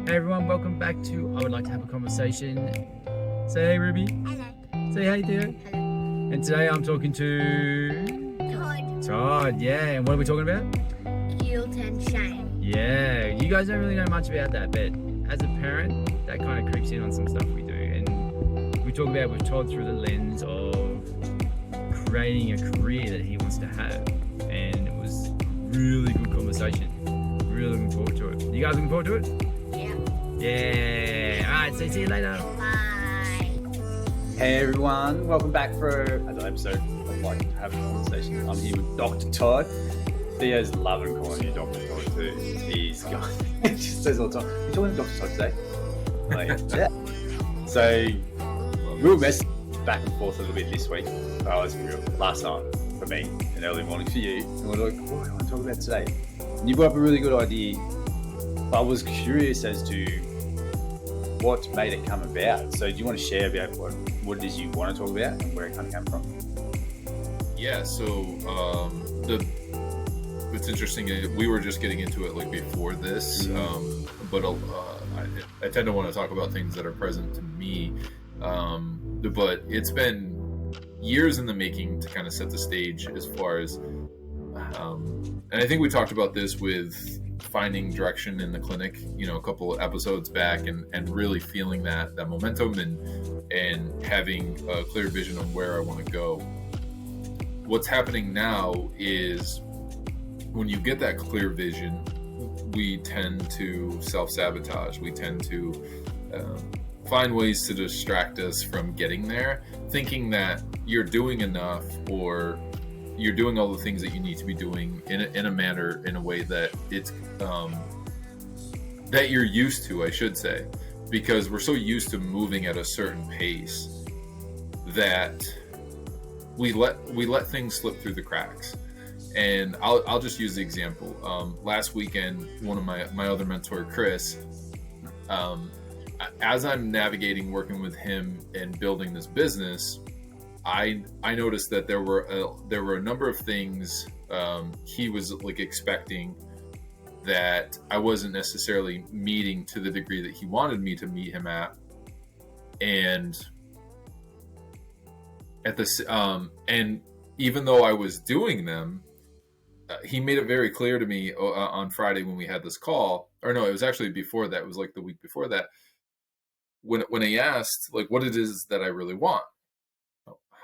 Hey everyone, welcome back to I Would Like to Have a Conversation. Say hey Ruby. Hello. Say hey Theo. Hello. And today I'm talking to Todd. Todd, yeah. And what are we talking about? Guilt and shame. Yeah, you guys don't really know much about that, but as a parent, that kind of creeps in on some stuff we do. And we talk about it with Todd through the lens of creating a career that he wants to have. And it was a really good conversation. Really looking forward to it. You guys looking forward to it? Yeah. Yeah. Alright, see you later. Bye. Hey everyone, welcome back for another episode of Like to Have a Conversation. I'm here with Dr. Todd. Theo's loving calling you Dr. Todd too. He's got, he just says all the time, "You talking to Dr. Todd today?" I'm like, yeah. So we were messaging back and forth a little bit this week. Oh, it's real. Last night for me, and early morning for you. And we're like, what do I want to talk about today? And you brought up a really good idea. I was curious as to what made it come about. So do you want to share about what it is you want to talk about and where it kind of came from? Yeah, so it's interesting. We were just getting into it like before this, but I tend to want to talk about things that are present to me. But it's been years in the making to kind of set the stage as far as, and I think we talked about this with finding direction in the clinic, a couple of episodes back, and really feeling that momentum and having a clear vision of where I want to go. What's happening now is when you get that clear vision, we tend to self-sabotage. We tend to find ways to distract us from getting there, thinking that you're doing enough or you're doing all the things that you need to be doing in a manner, in a way that it's that you're used to, I should say, because we're so used to moving at a certain pace that we let things slip through the cracks. And I'll just use the example. Last weekend, one of my other mentor, Chris, as I'm navigating working with him and building this business, I noticed that there were a number of things he was like expecting that I wasn't necessarily meeting to the degree that he wanted me to meet him at, and at this and even though I was doing them, he made it very clear to me on Friday when we had this call, or no, it was actually before that. It was like the week before that, when he asked like what it is that I really want.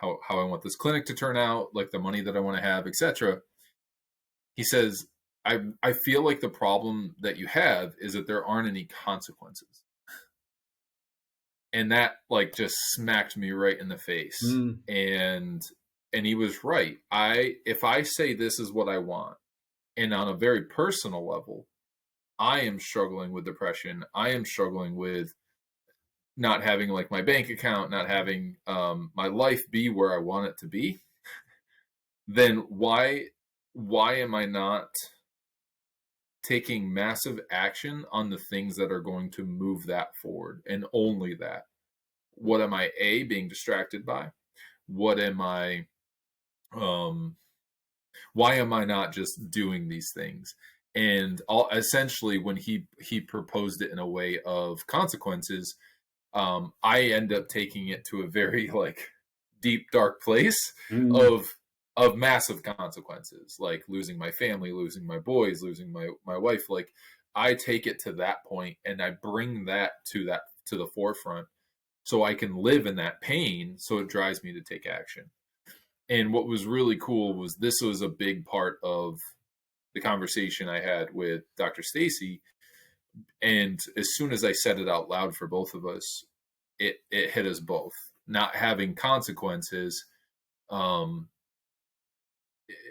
How I want this clinic to turn out, like the money that I want to have, etc. He says, I feel like the problem that you have is that there aren't any consequences. And that like just smacked me right in the face. And he was right. If I say this is what I want, and on a very personal level, I am struggling with depression. I am struggling with not having like my bank account, not having my life be where I want it to be, then why am I not taking massive action on the things that are going to move that forward, and only that? What am I being distracted by? What am I why am I not just doing these things? And essentially when he proposed it in a way of consequences, I end up taking it to a very like deep, dark place of massive consequences, like losing my family, losing my boys, losing my wife. Like I take it to that point and I bring that to the forefront so I can live in that pain. So it drives me to take action. And what was really cool was this was a big part of the conversation I had with Dr. Stacy. And as soon as I said it out loud for both of us, it hit us both. Not having consequences,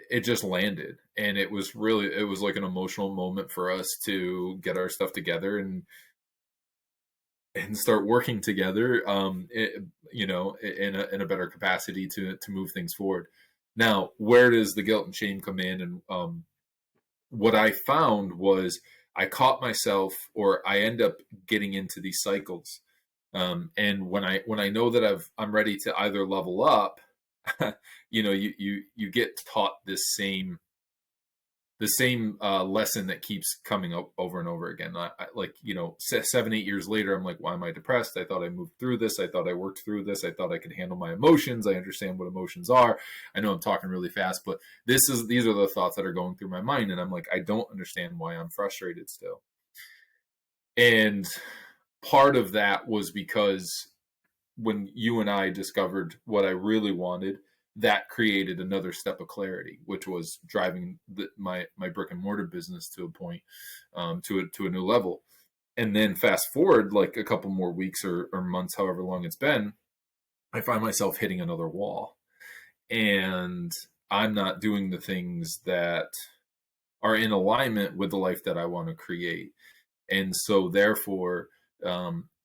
it just landed. And it was like an emotional moment for us to get our stuff together and start working together, in a better capacity to move things forward. Now, where does the guilt and shame come in? And what I found was I caught myself, or I end up getting into these cycles. And when I know that I'm ready to either level up, you get taught this same the same lesson that keeps coming up over and over again. Like, 7, 8 years later, I'm like, why am I depressed? I thought I moved through this. I thought I worked through this. I thought I could handle my emotions. I understand what emotions are. I know I'm talking really fast, but these are the thoughts that are going through my mind. And I'm like, I don't understand why I'm frustrated still. And part of that was because when you and I discovered what I really wanted, that created another step of clarity, which was driving my brick and mortar business to a point, to a new level. And then fast forward like a couple more weeks or months, however long it's been, I find myself hitting another wall, and I'm not doing the things that are in alignment with the life that I want to create. And so therefore,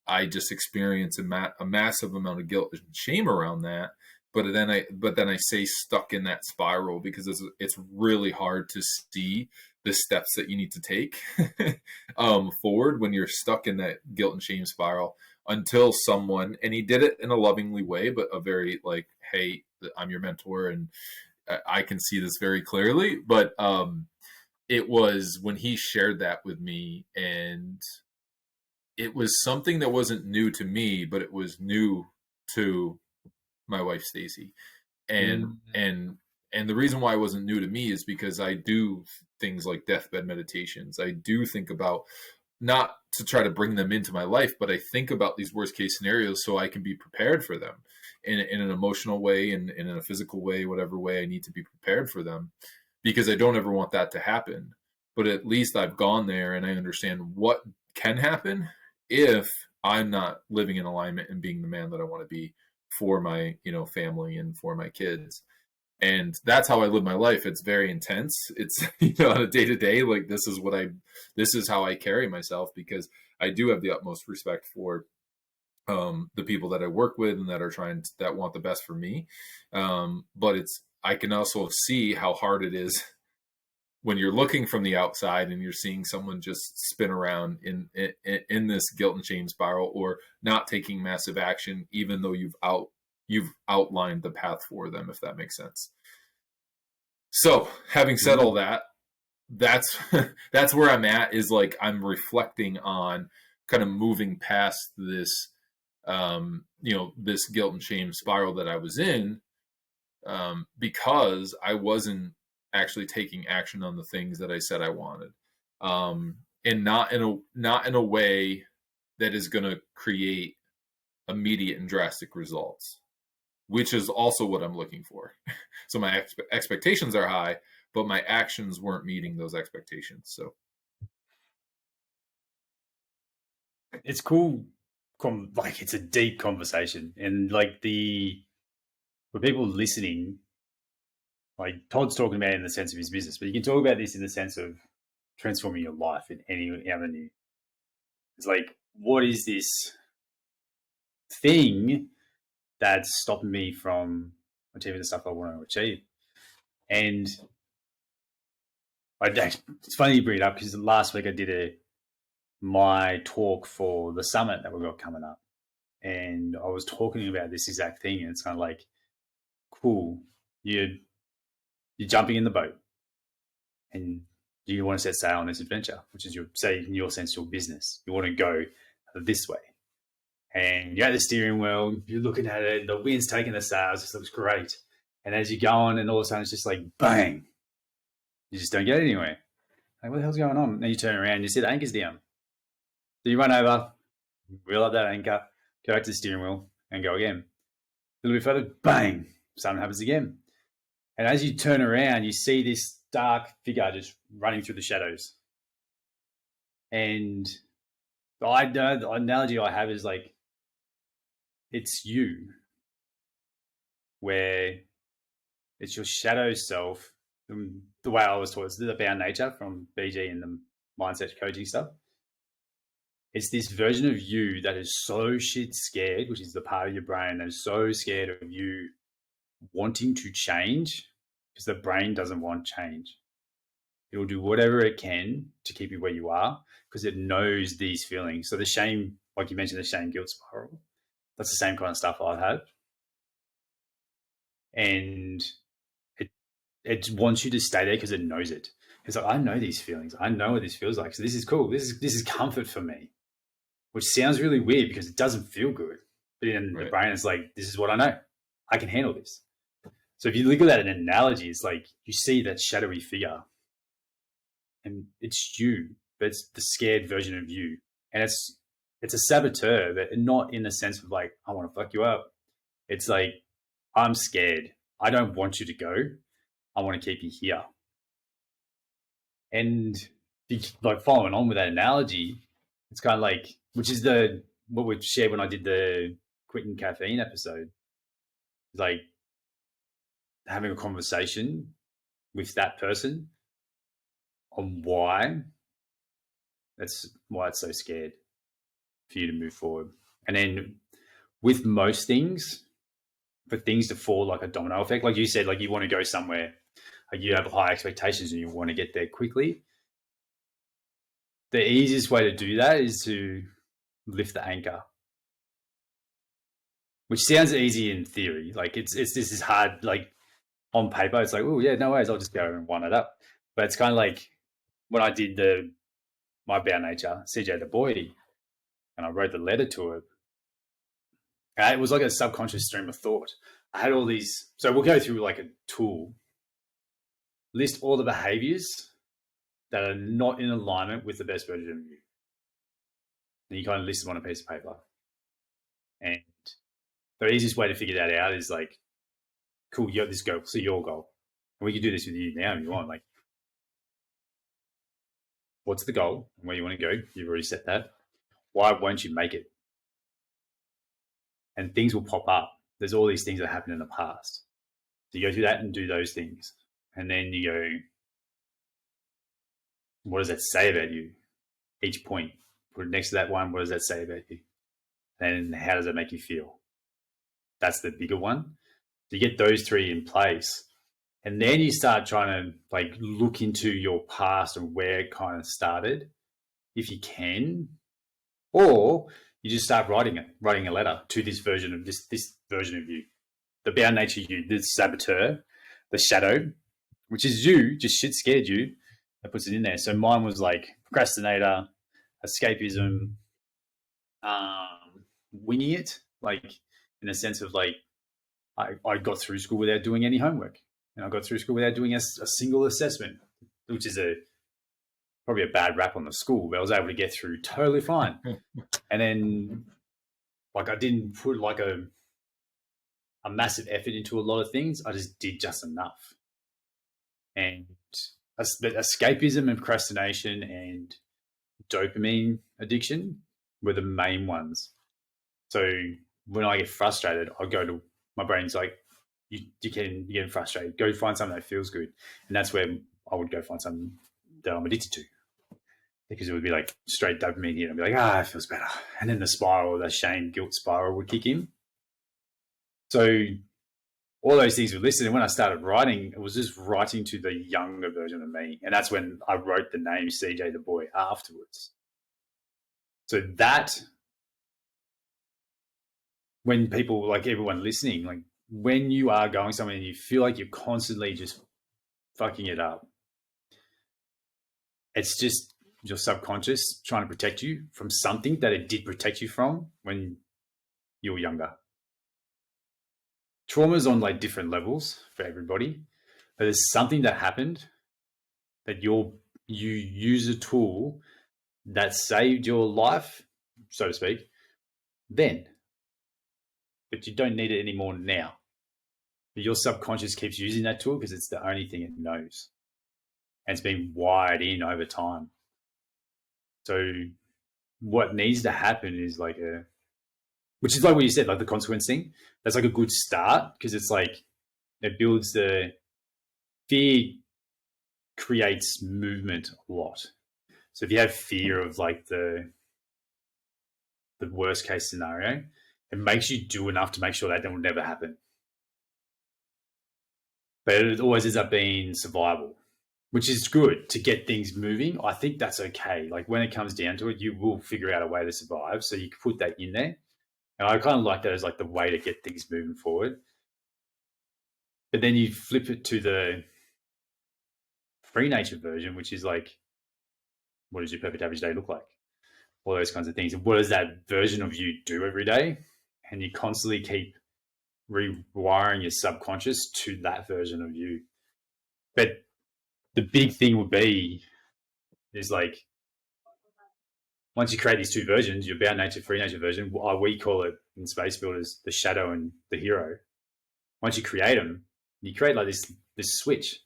I just experience a massive amount of guilt and shame around that. But then I stay stuck in that spiral because it's really hard to see the steps that you need to take forward when you're stuck in that guilt and shame spiral, until someone, and he did it in a lovingly way, but a very like, hey, I'm your mentor and I can see this very clearly. But it was when he shared that with me, and it was something that wasn't new to me, but it was new to my wife Stacy. And the reason why it wasn't new to me is because I do things like deathbed meditations. I do think about, not to try to bring them into my life, but I think about these worst case scenarios so I can be prepared for them in an emotional way and in a physical way, whatever way I need to be prepared for them, because I don't ever want that to happen. But at least I've gone there and I understand what can happen if I'm not living in alignment and being the man that I want to be for my, family and for my kids. And that's how I live my life. It's very intense. It's, on a day to day, like this is how I carry myself, because I do have the utmost respect for the people that I work with and that want the best for me. But I can also see how hard it is when you're looking from the outside and you're seeing someone just spin around in this guilt and shame spiral, or not taking massive action, even though you've outlined the path for them, if that makes sense. So having said all that, that's where I'm at, is like, I'm reflecting on kind of moving past this, this guilt and shame spiral that I was in, because I wasn't actually taking action on the things that I said I wanted, and not in a way that is going to create immediate and drastic results, which is also what I'm looking for. So my expectations are high, but my actions weren't meeting those expectations. So it's cool. Like, it's a deep conversation, and like for people listening, like Todd's talking about it in the sense of his business, but you can talk about this in the sense of transforming your life in any avenue. It's like, what is this thing that's stopping me from achieving the stuff I want to achieve? And it's funny you bring it up, because last week I did my talk for the summit that we've got coming up, and I was talking about this exact thing, and it's kind of like, cool, you're jumping in the boat and you want to set sail on this adventure, which is in your sense, your business. You want to go this way, and you're at the steering wheel, you're looking at it, the wind's taking the sails, this looks great. And as you're going, and all of a sudden it's just like, bang, you just don't get anywhere. Like, what the hell's going on? And you turn around and you see the anchor's down. So you run over, reel up that anchor, go back to the steering wheel and go again. A little bit further, bang, something happens again. And as you turn around, you see this dark figure just running through the shadows. And the analogy I have is like, it's you, where it's your shadow self. The way I was taught is the Bound Nature from BG and the mindset coaching stuff. It's this version of you that is so shit scared, which is the part of your brain that is so scared of you wanting to change, because the brain doesn't want change. It'll do whatever it can to keep you where you are, because it knows these feelings. So the shame, like you mentioned, the shame guilt spiral, that's the same kind of stuff I've had. And it wants you to stay there because it knows it. He's like, I know these feelings. I know what this feels like. So this is cool. This is comfort for me, which sounds really weird because it doesn't feel good. But then the brain is like, this is what I know. I can handle this. So if you look at that in an analogy, it's like you see that shadowy figure and it's you, but it's the scared version of you. And it's a saboteur, but not in the sense of like, I want to fuck you up. It's like, I'm scared. I don't want you to go. I want to keep you here. And like following on with that analogy, it's kind of like, which is what we shared when I did the quitting caffeine episode. It's like having a conversation with that person on why it's so scared for you to move forward. And then with most things, for things to fall like a domino effect, like you said, like you want to go somewhere, like you have high expectations and you want to get there quickly. The easiest way to do that is to lift the anchor, which sounds easy in theory. Like this is hard, like on paper, it's like, oh yeah, no worries, I'll just go and wind it up. But it's kind of like when I did my Bound Nature, CJ the boy, and I wrote the letter to it. It was like a subconscious stream of thought. I had all these, so we'll go through like a tool, list all the behaviors that are not in alignment with the best version of you. And you kind of list them on a piece of paper. And the easiest way to figure that out is like, cool, you got this goal, so your goal. And we can do this with you now if you want. Like, what's the goal and where you want to go? You've already set that. Why won't you make it? And things will pop up. There's all these things that happened in the past. So you go through that and do those things. And then you go, what does that say about you? Each point. Put it next to that one. What does that say about you? And how does that make you feel? That's the bigger one. So you get those three in place. And then you start trying to like look into your past and where it kind of started, if you can. Or you just start writing a letter to this version of this version of you. The Bound Nature you, the saboteur, the shadow, which is you, just shit scared you, that puts it in there. So mine was like procrastinator, escapism, winging it, like in the sense of like I got through school without doing any homework, and I got through school without doing a single assessment, which is probably a bad rap on the school, but I was able to get through totally fine. And then like I didn't put like a massive effort into a lot of things. I just did just enough. And escapism and procrastination and dopamine addiction were the main ones. So when I get frustrated, I go to, my brain's like, you're getting frustrated, go find something that feels good. And that's where I would go find something that I'm addicted to, because it would be like straight dopamine here. I'd be like, it feels better. And then the spiral, the shame, guilt spiral would kick in. So all those things were listed. And when I started writing, it was just writing to the younger version of me. And that's when I wrote the name CJ the boy afterwards. So that, when people, like everyone listening, like when you are going somewhere and you feel like you're constantly just fucking it up, it's just your subconscious trying to protect you from something that it did protect you from when you were younger. Trauma's on like different levels for everybody, but there's something that happened that you use a tool that saved your life, so to speak, then, but you don't need it anymore now. But your subconscious keeps using that tool because it's the only thing it knows. And it's been wired in over time. So what needs to happen is like which is like what you said, like the consequence thing. That's like a good start, because it's like it builds the fear, creates movement a lot. So if you have fear of like the worst case scenario, it makes you do enough to make sure that will never happen. But it always ends up being survival, which is good to get things moving. I think that's okay. Like when it comes down to it, you will figure out a way to survive. So you can put that in there. And I kind of like that as like the way to get things moving forward. But then you flip it to free nature version, which is like, what does your perfect average day look like? All those kinds of things. And what does that version of you do every day? And you constantly keep rewiring your subconscious to that version of you. But the big thing would be is like, once you create these two versions, your bound nature, free nature version, we call it in Space Builders the shadow and the hero. Once you create them, you create like this switch.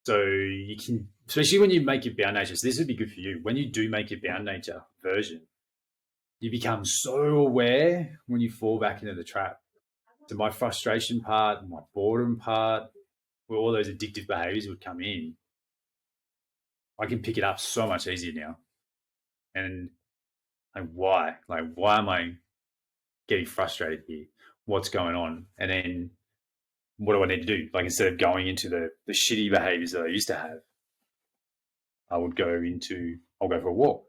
So you can, especially when you make your bound nature, so this would be good for you. When you do make your bound nature version, you become so aware when you fall back into the trap. So my frustration part, my boredom part, where all those addictive behaviors would come in, I can pick it up so much easier now. And like, why? Like, why am I getting frustrated here? What's going on? And then what do I need to do? Like, instead of going into the shitty behaviors that I used to have, I would go into, I'll go for a walk,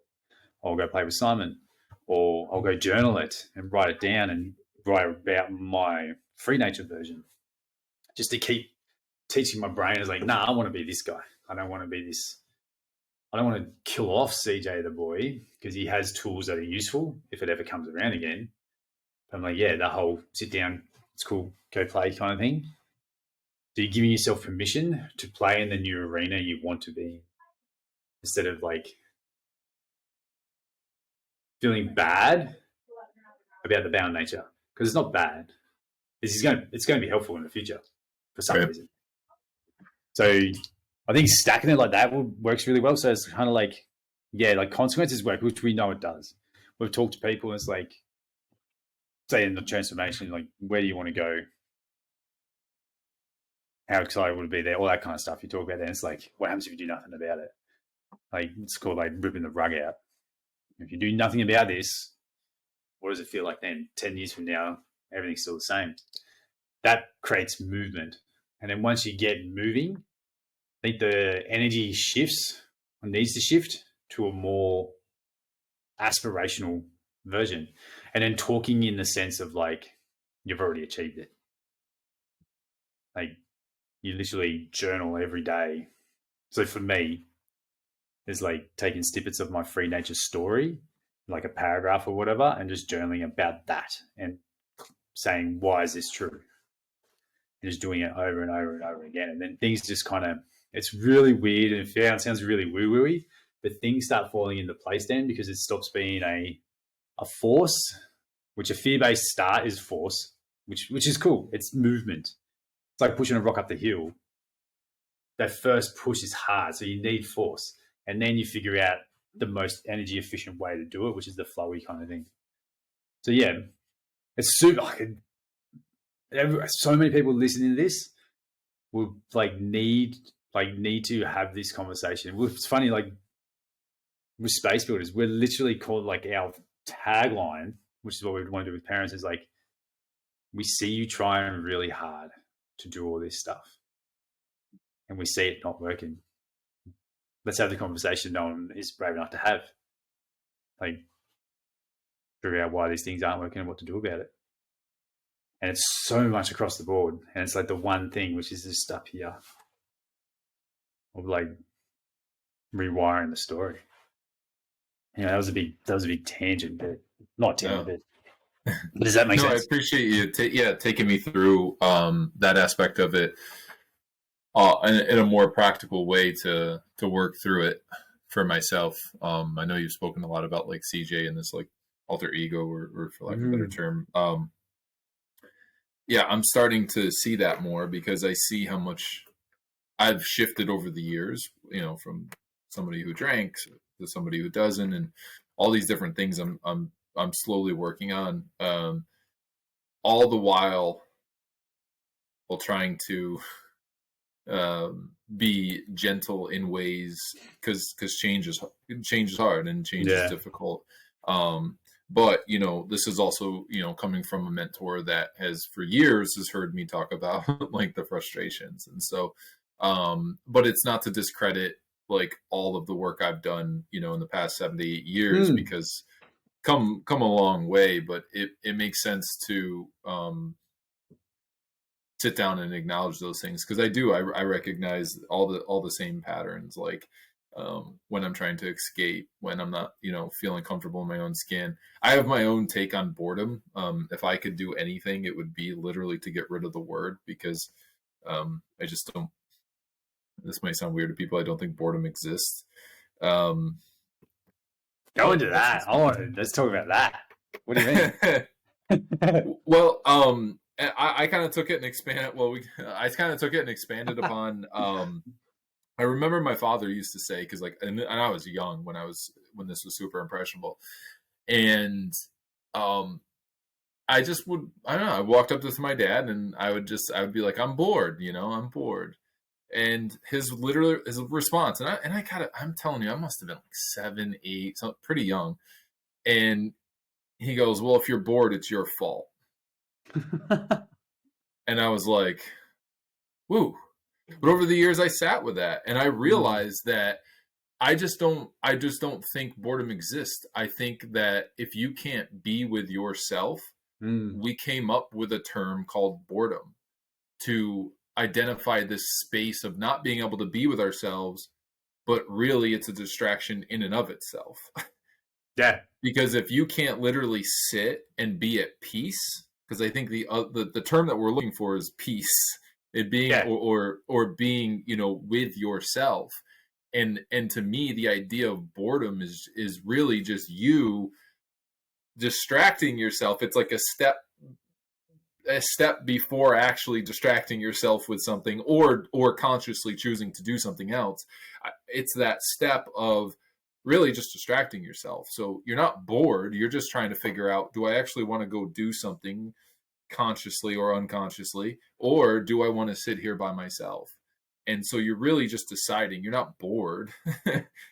I'll go play with Simon, or I'll go journal it and write it down and write about my free nature version, just to keep teaching my brain is like, nah, I want to be this guy. I don't want to be this. I don't want to kill off CJ the boy because he has tools that are useful if it ever comes around again. I'm like, yeah, the whole sit down, it's cool, go play kind of thing. So you're giving yourself permission to play in the new arena you want to be, instead of like feeling bad about the bound nature, because it's not bad. It's going to be helpful in the future for some reason. So I think stacking it like that works really well. So it's kind of like, yeah, like consequences work, which we know it does. We've talked to people and it's like, say in the transformation, like, where do you want to go? How excited would it be there? All that kind of stuff you talk about there. It's like, what happens if you do nothing about it? Like, it's called like ripping the rug out. If you do nothing about this, what does it feel like then? 10 years from now, everything's still the same. That creates movement. And then once you get moving, I think the energy shifts, or needs to shift to a more aspirational version. And then talking in the sense of like, you've already achieved it. Like, you literally journal every day. So for me, it's like taking snippets of my free nature story, like a paragraph or whatever, and just journaling about that and saying, why is this true? And just doing it over and over and over again. And then things just kind of, it's really weird and it sounds really woo-woo-y, but things start falling into place then, because it stops being a force, which a fear-based start is force, which is cool. It's movement. It's like pushing a rock up the hill. That first push is hard, so you need force. And then you figure out the most energy efficient way to do it, which is the flowy kind of thing. So yeah, it's super. So many people listening to this will need to have this conversation. It's funny, like with Space Builders, we're literally called, like, our tagline, which is what we want to do with parents, is like, we see you trying really hard to do all this stuff and we see it not working. Let's have the conversation no one is brave enough to have. Like, figure out why these things aren't working and what to do about it. And it's so much across the board. And it's like the one thing, which is just up here, of like rewiring the story. You know, that was a big tangent, but not tangent. But does that make sense? I appreciate you taking me through that aspect of it in a more practical way to work through it for myself. I know you've spoken a lot about like CJ and this like alter ego, or for lack of a better term. Yeah, I'm starting to see that more, because I see how much I've shifted over the years, you know, from somebody who drank to somebody who doesn't, and all these different things I'm slowly working on, all the while trying to be gentle in ways, because change is hard and change is difficult. But, you know, this is also, you know, coming from a mentor that has for years has heard me talk about like the frustrations. And so, but it's not to discredit like all of the work I've done, you know, in the past 7 to 8 years, because come a long way, but it makes sense to, sit down and acknowledge those things, because I recognize all the same patterns, like when I'm trying to escape, when I'm not, feeling comfortable in my own skin. I have my own take on boredom. If I could do anything, it would be literally to get rid of the word, because I just don't. This might sound weird to people. I don't think boredom exists. Go into that. Let's talk about that. What do you mean? Well, I kind of took it and expanded. I kind of took it and expanded upon. I remember my father used to say, because and I was young when this was super impressionable, and I just would, I don't know, I walked up to my dad and I would be like, I'm bored, I'm bored. And his response, I'm telling you, I must have been like 7, 8, so pretty young. And he goes, well, if you're bored, it's your fault. And I was like, woo. But over the years I sat with that, and I realized that I just don't think boredom exists. I think that if you can't be with yourself, we came up with a term called boredom to identify this space of not being able to be with ourselves, but really it's a distraction in and of itself. Yeah. Because if you can't literally sit and be at peace, because I think the term that we're looking for is peace, it being or being, with yourself. And to me, the idea of boredom is really just you distracting yourself. It's like a step before actually distracting yourself with something or consciously choosing to do something else. It's that step of really just distracting yourself. So you're not bored. You're just trying to figure out, do I actually want to go do something consciously or unconsciously, or do I want to sit here by myself? And so you're really just deciding. You're not bored.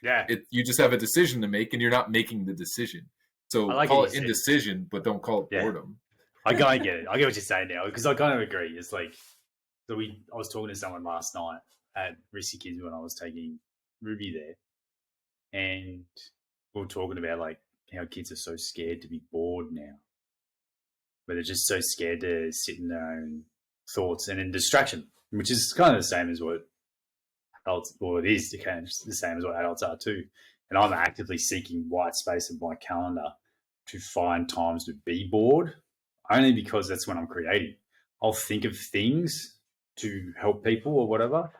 Yeah. You just have a decision to make, and you're not making the decision. So call it indecision, but don't call it boredom. I get it. I get what you're saying now, because I kind of agree. It's like, I was talking to someone last night at Risky Kids when I was taking Ruby there, and we were talking about like how kids are so scared to be bored now, but they're just so scared to sit in their own thoughts and in distraction, which is kind of the same as what adults, or it is kind of the same as what adults are too. And I'm actively seeking white space in my calendar to find times to be bored, only because that's when I'm creating. I'll think of things to help people or whatever.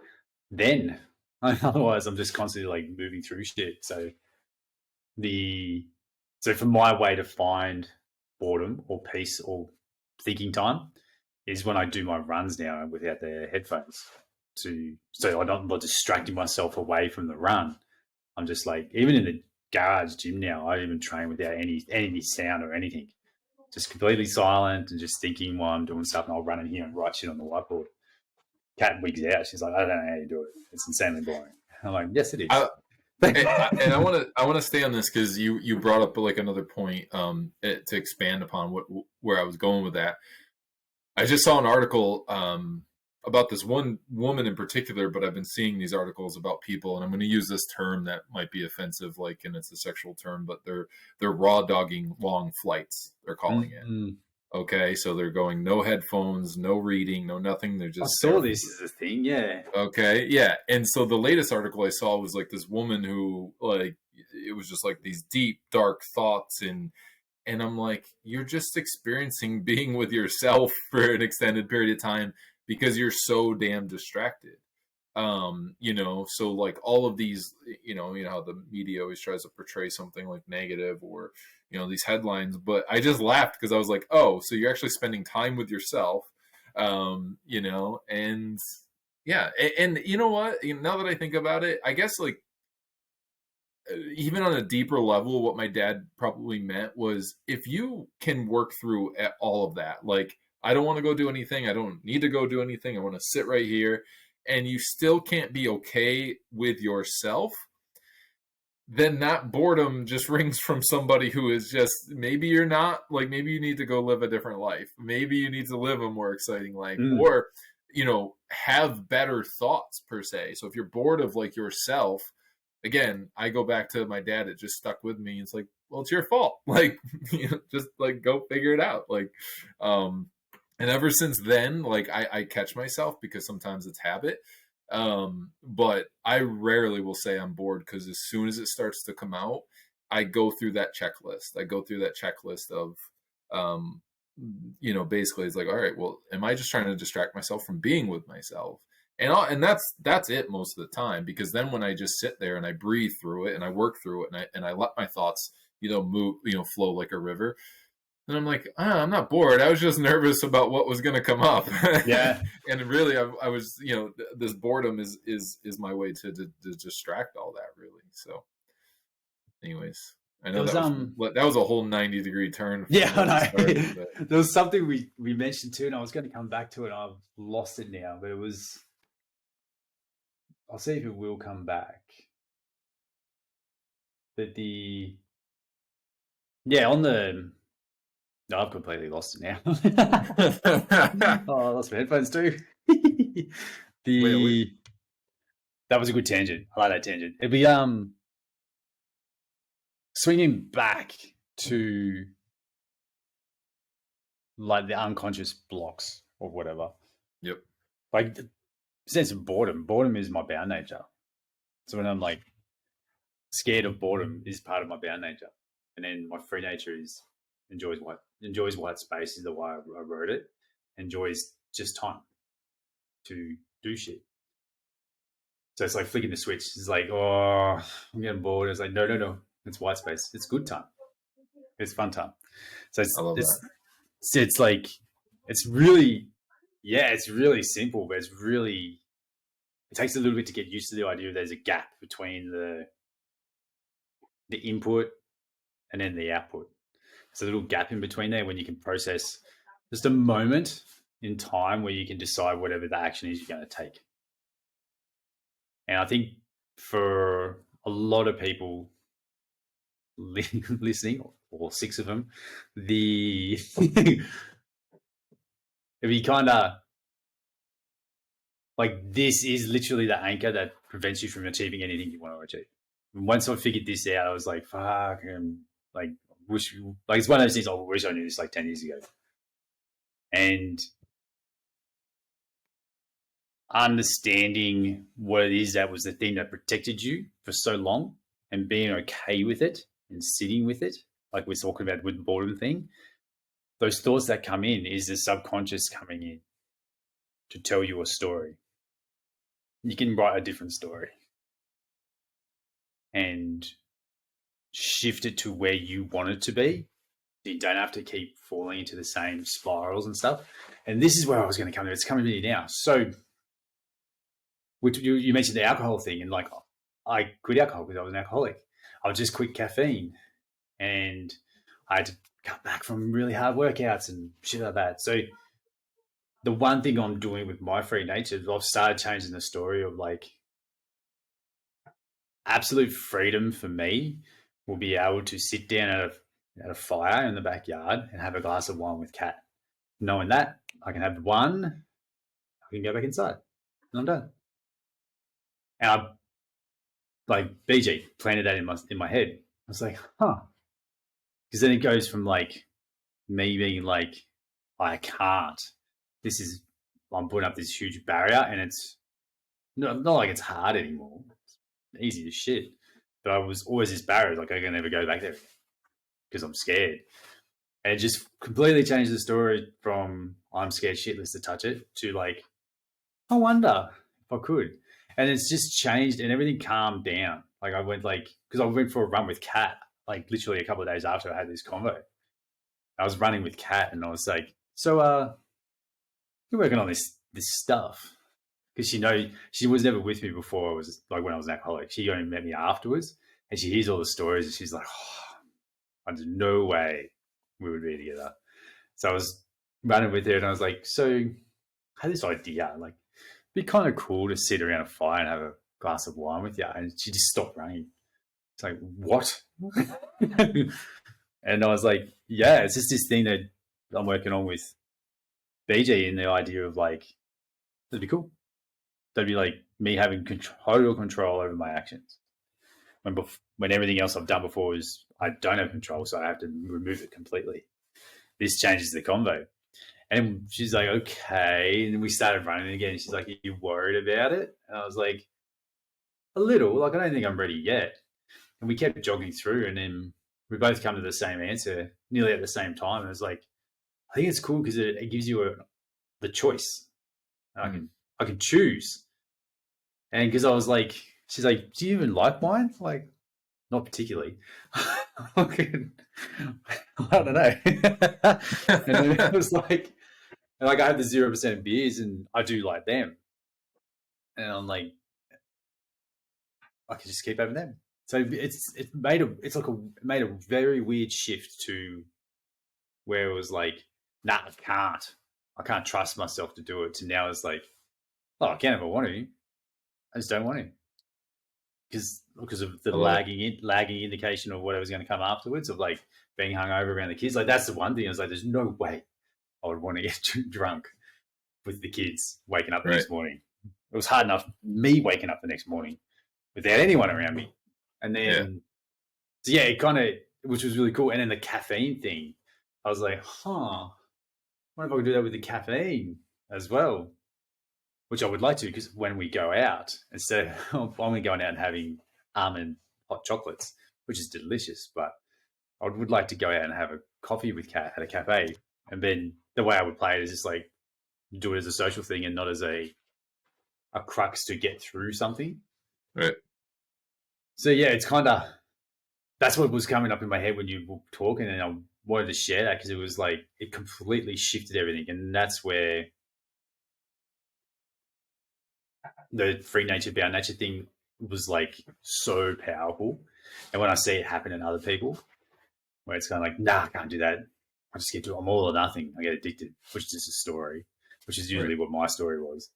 Then, otherwise, I'm just constantly like moving through shit. So for my way to find boredom or peace or thinking time is when I do my runs now without the headphones. So I'm not distracting myself away from the run. I'm just like, even in the garage gym now, I even train without any sound or anything. Just completely silent and just thinking while I'm doing stuff, and I'll run in here and write shit on the whiteboard. Kat wigs out. She's like, I don't know how you do it. It's insanely boring. I'm like, yes, it is. And I want to stay on this because you brought up like another point to expand upon where I was going with that. I just saw an article about this one woman in particular, but I've been seeing these articles about people, and I'm going to use this term that might be offensive, and it's a sexual term, but they're raw dogging long flights. They're calling it. Okay, so they're going no headphones, no reading, no nothing. They're just. I saw this as a thing, yeah. Okay, yeah, and so the latest article I saw was like this woman who it was just like these deep, dark thoughts, and I'm like, you're just experiencing being with yourself for an extended period of time because you're so damn distracted. So like all of these, how the media always tries to portray something like negative or, these headlines, but I just laughed because I was like, oh, so you're actually spending time with yourself, and yeah. And you know what, now that I think about it, I guess like even on a deeper level, what my dad probably meant was if you can work through all of that, like, I don't want to go do anything. I don't need to go do anything. I want to sit right here. And you still can't be okay with yourself, then that boredom just rings from somebody who is just, maybe you're not, like, maybe you need to go live a different life. Maybe you need to live a more exciting life or, have better thoughts per se. So if you're bored of like yourself, again, I go back to my dad. It just stuck with me. It's like, well, it's your fault. Like, just like go figure it out. Like, And ever since then, like I catch myself because sometimes it's habit. But I rarely will say I'm bored, because as soon as it starts to come out, I go through that checklist. I go through that checklist of, basically it's like, all right, well, am I just trying to distract myself from being with myself? And that's it most of the time, because then when I just sit there and I breathe through it and I work through it and I let my thoughts, move, flow like a river, and I'm like, I'm not bored. I was just nervous about what was going to come up. Yeah. And really, I was, this boredom is my way to distract all that, really. So, anyways, I know that was a whole 90-degree turn. Yeah, I know. There was something we mentioned too, and I was going to come back to it, and I've lost it now. But it was, I'll see if it will come back. But no, I've completely lost it now. Oh, I lost my headphones too. That was a good tangent. I like that tangent. It'd be swinging back to like the unconscious blocks or whatever. Yep. Like sense of boredom. Boredom is my bound nature. So when I'm like scared of boredom is part of my bound nature, and then my free nature enjoys white space is the way I wrote it. Enjoys just time to do shit. So it's like flicking the switch. It's like, oh, I'm getting bored. It's like, no. It's white space. It's good time. It's fun time. So it's like, it's really simple, but it takes a little bit to get used to the idea there's a gap between the input and then the output. There's a little gap in between there when you can process just a moment in time where you can decide whatever the action is you're going to take. And I think for a lot of people listening, all 6 of them, if you kind of like, this is literally the anchor that prevents you from achieving anything you want to achieve. And once I figured this out, I was like, fuck, like, it's one of those things I wish I knew this like 10 years ago. And understanding what it is that was the thing that protected you for so long, and being okay with it and sitting with it, like we're talking about with the boredom thing, those thoughts that come in is the subconscious coming in to tell you a story. You can write a different story and shift it to where you want it to be. You don't have to keep falling into the same spirals and stuff. And this is where I was going to come to. It's coming to me now. So you mentioned the alcohol thing, and like, I quit alcohol because I was an alcoholic. I just quit caffeine, and I had to cut back from really hard workouts and shit like that. So the one thing I'm doing with my free nature is I've started changing the story of like, absolute freedom for me will be able to sit down at a fire in the backyard and have a glass of wine with Kat, knowing that I can have one, I can go back inside, and I'm done. And I, like, BG planted that in my head. I was like, because then it goes from like me being like, I can't. I'm putting up this huge barrier, and it's not like it's hard anymore. It's easy as shit. But I was always this barrier, like I can never go back there because I'm scared. And it just completely changed the story from I'm scared shitless to touch it to like, I wonder if I could. And it's just changed, and everything calmed down. Like I went because I went for a run with Kat, like literally a couple of days after I had this convo. I was running with Kat, and I was like, so you're working on this stuff. Because she was never with me before. I was like, when I was an alcoholic, she only met me afterwards, and she hears all the stories, and she's like, there's no way we would be together. So I was running with her, and I was like, so I had this idea, like, it'd be kind of cool to sit around a fire and have a glass of wine with you. And she just stopped running. It's like, what? And I was like, yeah, it's just this thing that I'm working on with BJ, and the idea of like, that'd be cool. That'd be like me having total control over my actions. When everything else I've done before is I don't have control, so I have to remove it completely. This changes the convo. And she's like, okay. And we started running again. She's like, are you worried about it? And I was like, a little. Like, I don't think I'm ready yet. And we kept jogging through, and then we both come to the same answer nearly at the same time. It was like, I think it's cool because it gives you the choice. I can choose. And because I was like, she's like, do you even like wine? Like, not particularly. I don't know. And then it was like I have the 0% beers, and I do like them. And I'm like, I can just keep having them. So it made a very weird shift to where it was like, nah, I can't trust myself to do it. To now it's like, oh, I can if I want to. I just don't want to. Because of the lagging indication of whatever's going to come afterwards, of like being hungover around the kids. Like, that's the one thing. I was like, there's no way I would want to get drunk with the kids waking up the next morning. It was hard enough me waking up the next morning without anyone around me. And then, it kind of, which was really cool. And then the caffeine thing, I was like, I wonder if I could do that with the caffeine as well, which I would like to, because when we go out, instead of only going out and having almond hot chocolates, which is delicious, but I would like to go out and have a coffee with Kat at a cafe. And then the way I would play it is just like do it as a social thing and not as a crux to get through something. Right. So yeah, it's kind of, that's what was coming up in my head when you were talking, and I wanted to share that because it was like, it completely shifted everything. And that's where the free nature, bound nature thing was like so powerful. And when I see it happen in other people, where it's kind of like, nah, I can't do that. I just get to, I'm all or nothing. I get addicted, which is just a story, which is usually what my story was.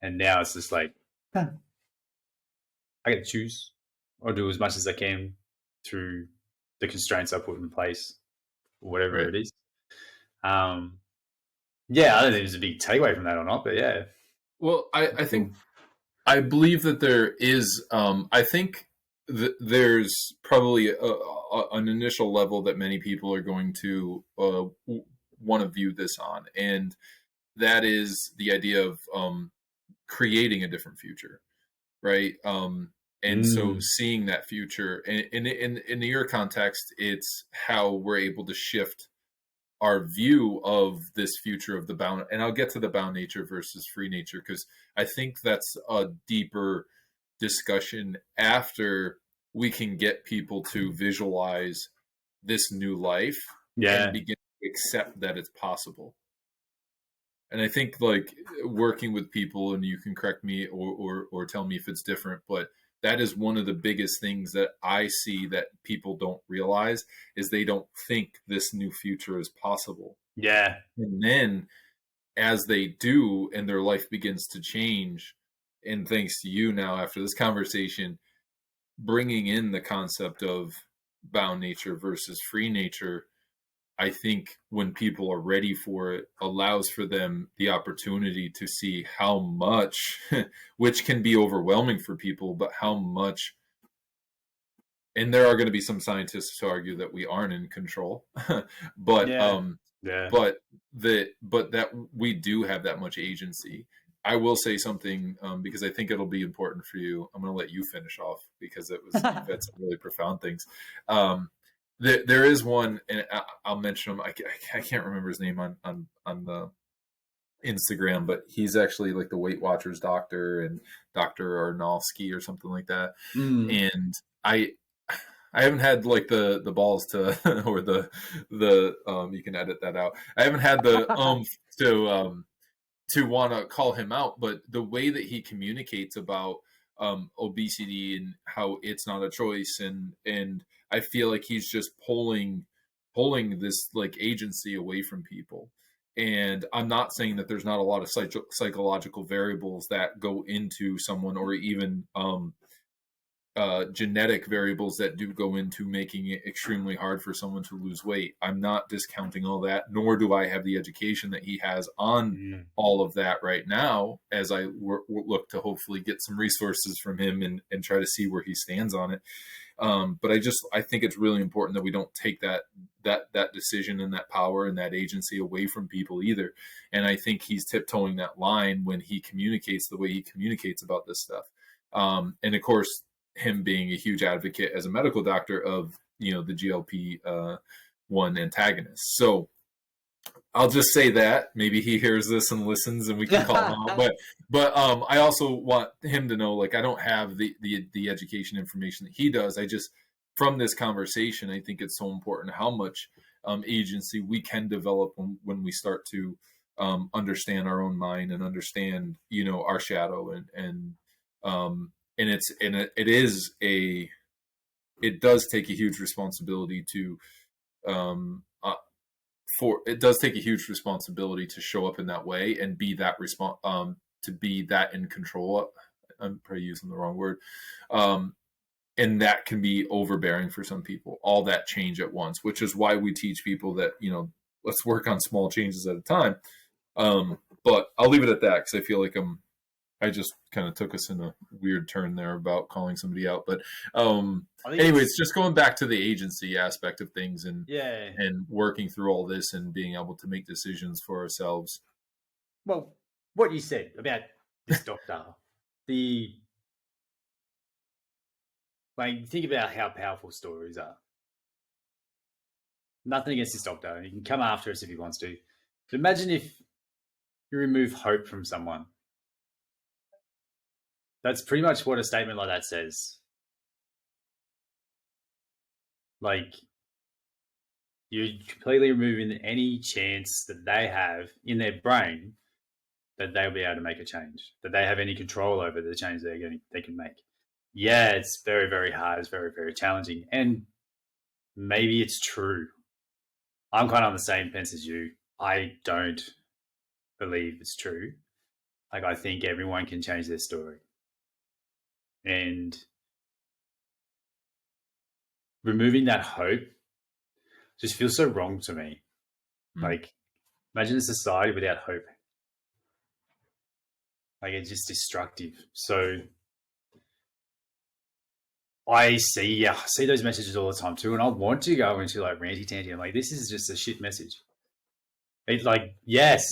And now it's just like, I get to choose or do as much as I can through the constraints I put in place, or whatever it is. I don't think there's a big takeaway from that or not, but yeah. Well, I think, I believe that there is, I think there's probably an initial level that many people are going to want to view this on. And that is the idea of creating a different future, right? And so seeing that future, and in your context, it's how we're able to shift our view of this future of the bound. And I'll get to the bound nature versus free nature, because I think that's a deeper discussion after we can get people to visualize this new life and begin to accept that it's possible. And I think, like, working with people, and you can correct me or tell me if it's different, but that is one of the biggest things that I see that people don't realize, is they don't think this new future is possible. Yeah. And then as they do, and their life begins to change, and thanks to you now after this conversation, bringing in the concept of bound nature versus free nature, I think when people are ready for it, allows for them the opportunity to see how much, which can be overwhelming for people, but how much, and there are going to be some scientists who argue that we aren't in control, but that we do have that much agency. I will say something, because I think it'll be important for you. I'm going to let you finish off, because you've had some really profound things. There is one, and I'll mention him. I can't remember his name on the Instagram, but he's actually like the Weight Watchers doctor, and Dr. Arnolfsky or something like that. And I haven't had like the balls to, or the you can edit that out. I haven't had the to want to call him out, but the way that he communicates about obesity and how it's not a choice, and I feel like he's just pulling this like agency away from people. And I'm not saying that there's not a lot of psychological variables that go into someone, or even genetic variables that do go into making it extremely hard for someone to lose weight. I'm not discounting all that, nor do I have the education that he has on all of that right now, as I look to hopefully get some resources from him and try to see where he stands on it. But I think it's really important that we don't take that decision and that power and that agency away from people either. And I think he's tiptoeing that line when he communicates the way he communicates about this stuff. And of course, him being a huge advocate as a medical doctor of, the GLP-1 antagonist. So I'll just say that maybe he hears this and listens and we can call him out. But I also want him to know, like, I don't have the education information that he does. I just, from this conversation, I think it's so important how much agency we can develop when we start to understand our own mind and understand, our shadow it does take a huge responsibility to show up in that way and be that to be that in control. I'm probably using the wrong word. And that can be overbearing for some people, all that change at once, which is why we teach people that, let's work on small changes at a time. But I'll leave it at that because I feel like I just kind of took us in a weird turn there about calling somebody out. But anyways, just going back to the agency aspect of things and working through all this and being able to make decisions for ourselves. Well, what you said about this doctor, think about how powerful stories are. Nothing against this doctor. He can come after us if he wants to. But imagine if you remove hope from someone. That's pretty much what a statement like that says. Like, you're completely removing any chance that they have in their brain that they'll be able to make a change, that they have any control over the change they can make. Yeah, it's very, very hard. It's very, very challenging. And maybe it's true. I'm kind of on the same fence as you. I don't believe it's true. Like, I think everyone can change their story. And removing that hope just feels so wrong to me. Like, imagine a society without hope. Like, it's just destructive. So I see those messages all the time too, and I want to go into like ranty tanty. I'm like, this is just a shit message. It's like, yes,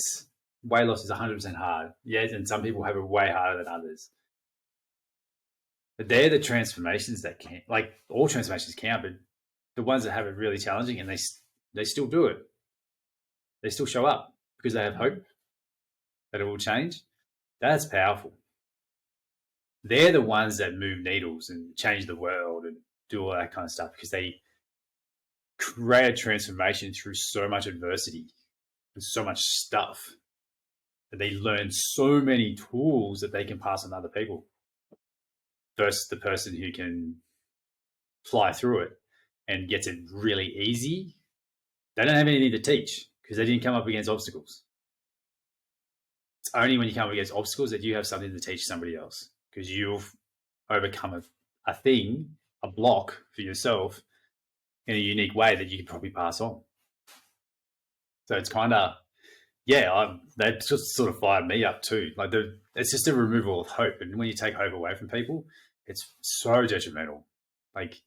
weight loss is 100% hard. Yes, and some people have it way harder than others. But they're the transformations that count. Like, all transformations count, but the ones that have it really challenging and they still do it. They still show up because they have hope that it will change. That's powerful. They're the ones that move needles and change the world and do all that kind of stuff because they create a transformation through so much adversity and so much stuff that they learn so many tools that they can pass on to other people. Versus the person who can fly through it and gets it really easy. They don't have anything to teach because they didn't come up against obstacles. It's only when you come up against obstacles that you have something to teach somebody else because you've overcome a thing, a block for yourself in a unique way that you can probably pass on. So it's kind of, that just sort of fired me up too. Like, it's just a removal of hope. And when you take hope away from people, it's so detrimental. Like,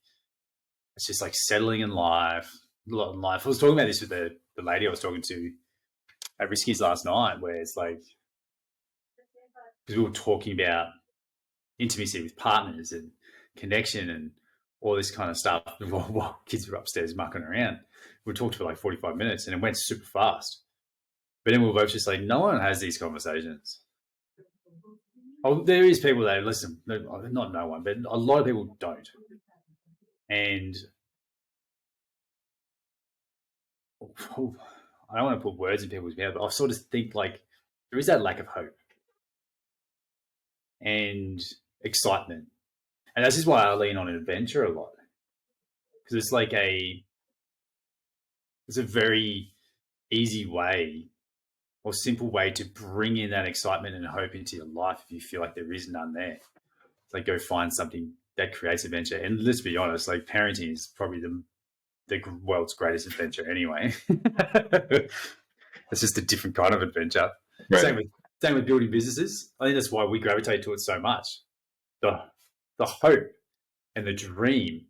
it's just like settling in life. I was talking about this with the lady I was talking to at Risky's last night, where it's like, because we were talking about intimacy with partners and connection and all this kind of stuff while kids were upstairs mucking around. We talked for like 45 minutes and it went super fast. But then we were both just like, no one has these conversations. Oh, there is people that listen, not no one, but a lot of people don't. And I don't want to put words in people's mouth, but I sort of think like there is that lack of hope and excitement. And that's just why I lean on adventure a lot. Because it's like it's a very easy way or simple way to bring in that excitement and hope into your life if you feel like there is none there. It's like, go find something that creates adventure. And let's be honest, like, parenting is probably the world's greatest adventure anyway. It's just a different kind of adventure. Right. Same with building businesses. I think that's why we gravitate to it so much. The hope and the dream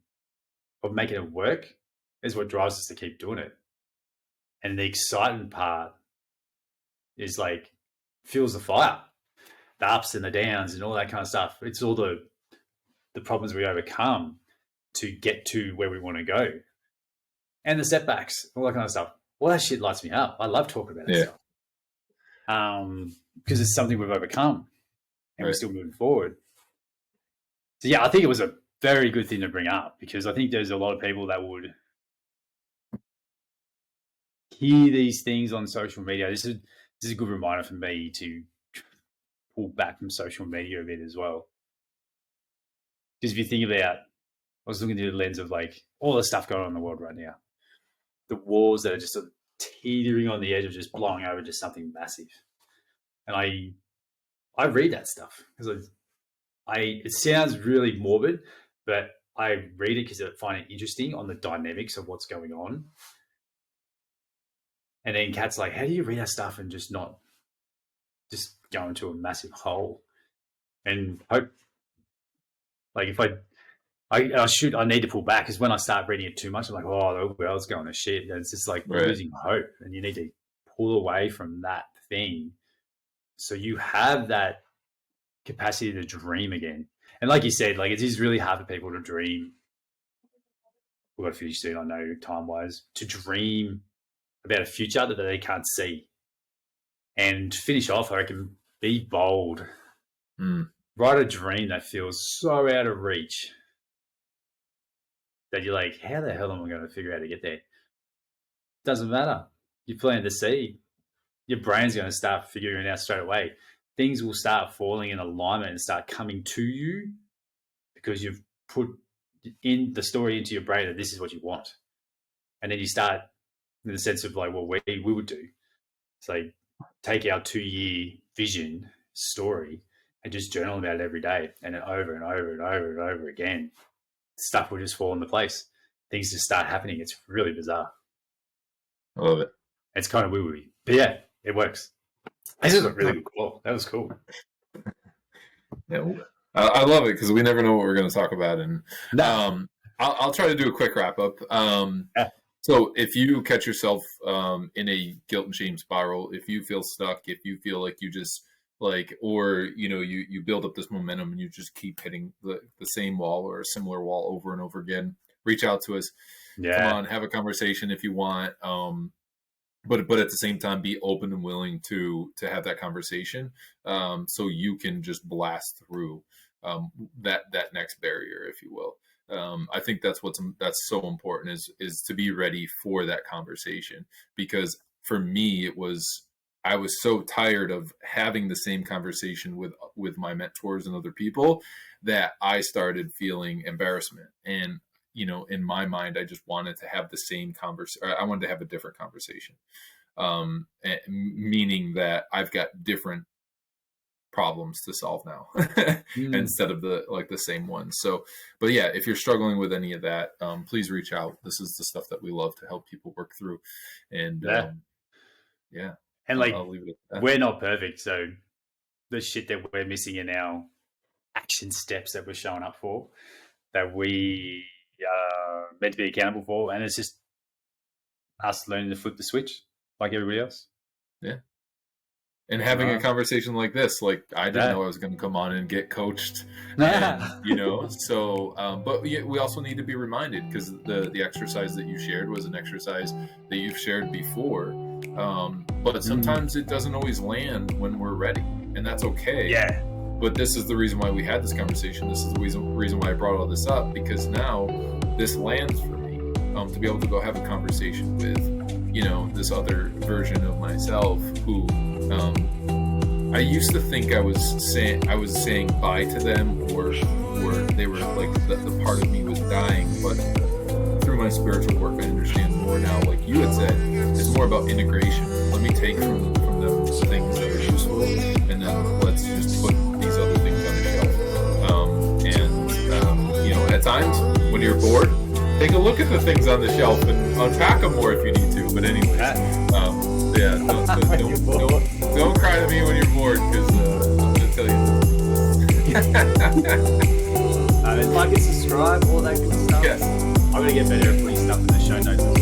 of making it work is what drives us to keep doing it. And the exciting part is like fuels the fire, the ups and the downs and all that kind of stuff. It's all the problems we overcome to get to where we want to go, and the setbacks, all that kind of stuff. All that shit lights me up. I love talking about that stuff because it's something we've overcome and we're still moving forward. So yeah, I think it was a very good thing to bring up, because I think there's a lot of people that would hear these things on social media. This is a good reminder for me to pull back from social media a bit as well. Because if you think about, I was looking through the lens of like all the stuff going on in the world right now, the wars that are just sort of teetering on the edge of just blowing over to something massive. And I read that stuff because it sounds really morbid, but I read it because I find it interesting on the dynamics of what's going on. And then Kat's like, how do you read that stuff and just not just go into a massive hole? And hope, like, if I need to pull back, because when I start reading it too much, I'm like, oh, the world's going to shit. And it's just like losing hope. And you need to pull away from that thing so you have that capacity to dream again. And like you said, like, it is really hard for people to dream. We've got to finish soon, I know, time-wise, to dream about a future that they can't see. And to finish off, I reckon, be bold. Write a dream that feels so out of reach that you're like, how the hell am I going to figure out how to get there? Doesn't matter. You plant the seed. Your brain's going to start figuring it out straight away. Things will start falling in alignment and start coming to you because you've put in the story into your brain that this is what you want. And then you start in the sense of like, well, we would do. It's like, take our 2-year vision story and just journal about it every day, and then over and over and over and over again, stuff will just fall into place. Things just start happening. It's really bizarre. I love it. It's kind of woo-woo, but yeah, it works. This is a really good call. That was cool. Yeah, I love it because we never know what we're going to talk about, and I'll try to do a quick wrap up. So if you catch yourself in a guilt and shame spiral, if you feel stuck, if you feel like you just like, or you build up this momentum and you just keep hitting the same wall or a similar wall over and over again, reach out to us. Come on, have a conversation if you want. But at the same time, be open and willing to have that conversation, so you can just blast through that next barrier, if you will. I think that's so important is to be ready for that conversation, because for me I was so tired of having the same conversation with my mentors and other people that I started feeling embarrassment. And, in my mind, I just wanted to have the same conversation. I wanted to have a different conversation, meaning that I've got different problems to solve now instead of the same ones. So, but yeah, if you're struggling with any of that, please reach out. This is the stuff that we love to help people work through. And and like, I'll leave it at that. We're not perfect, so the shit that we're missing in our action steps that we're showing up for, that we are meant to be accountable for, and it's just us learning to flip the switch like everybody else. Yeah. And having a conversation like this, like I didn't know I was going to come on and get coached, and, so, but we also need to be reminded, because the exercise that you shared was an exercise that you've shared before. But sometimes it doesn't always land when we're ready, and that's okay. Yeah. But this is the reason why we had this conversation. This is the reason why I brought all this up, because now this lands for me, to be able to go have a conversation with, this other version of myself who, I used to think I was saying bye to them, or they were like the part of me was dying. But through my spiritual work, I understand more now. Like you had said, it's more about integration. Let me take from them things that are useful, and then let's just put these other things on the shelf. At times when you're bored, take a look at the things on the shelf and unpack them more if you need to. But anyway, don't cry to me when you're bored, because I'm going to tell you. Like and subscribe, all that good stuff. Yes. I I'm gonna get better at putting stuff in the show notes.